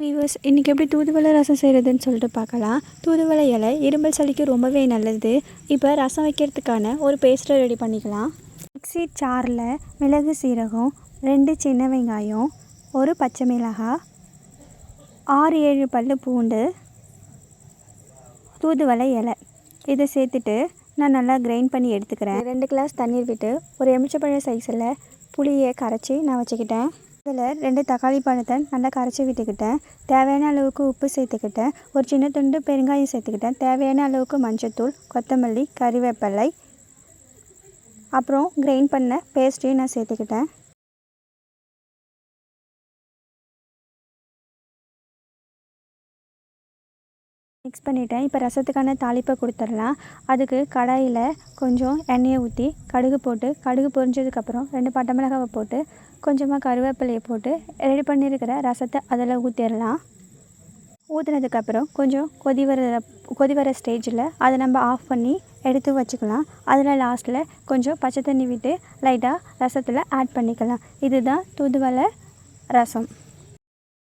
Viewers இன்றைக்கி எப்படி தூதுவளை ரசம் செய்கிறதுன்னு சொல்லிட்டு பார்க்கலாம். தூதுவளை இலை இருமல் சளிக்கு ரொம்பவே நல்லது. இப்போ ரசம் வைக்கிறதுக்கான ஒரு பேஸ்ட்டை ரெடி பண்ணிக்கலாம். மிக்ஸி ஜாரில் மிளகு சீரகம், 2 சின்ன வெங்காயம், ஒரு பச்சை மிளகாய், 6-7 பல் பூண்டு, தூதுவளை இலை இதை சேர்த்துட்டு நான் நல்லா கிரைண்ட் பண்ணி எடுத்துக்கிறேன். 2 கிளாஸ் தண்ணீர் விட்டு ஒரு எலுமிச்சைப்பழ சைஸில் புளியை கரைச்சி நான் வச்சுக்கிட்டேன். இதில் 2 தக்காளி பழத்தை நல்லா கரைச்சி விட்டுக்கிட்டேன். தேவையான அளவுக்கு உப்பு சேர்த்துக்கிட்டேன். ஒரு சின்ன துண்டு பெருங்காயம் சேர்த்துக்கிட்டேன். தேவையான அளவுக்கு மஞ்சள்தூள், கொத்தமல்லி, கறிவேப்பிலை, அப்புறம் கிரைண்ட் பண்ண பேஸ்ட்டையும் நான் சேர்த்துக்கிட்டேன். மிக்ஸ் பண்ணிவிட்டேன். இப்போ ரசத்துக்கான தாளிப்பை கொடுத்துடலாம். அதுக்கு கடாயில் கொஞ்சம் எண்ணெயை ஊற்றி கடுகு போட்டு, கடுகு பொரிஞ்சதுக்கப்புறம் 2 பட்டை மிளகாவை போட்டு, கொஞ்சமாக கருவேப்பிலையை போட்டு ரெடி பண்ணியிருக்கிற ரசத்தை அதில் ஊற்றிடலாம். ஊற்றினதுக்கப்புறம் கொஞ்சம் கொதி வர ஸ்டேஜில் அதை நம்ம ஆஃப் பண்ணி எடுத்து வச்சுக்கலாம். அதில் லாஸ்ட்டில் கொஞ்சம் பச்சை தண்ணி விட்டு லைட்டாக ரசத்தில் ஆட் பண்ணிக்கலாம். இதுதான் தூதுவளை ரசம்.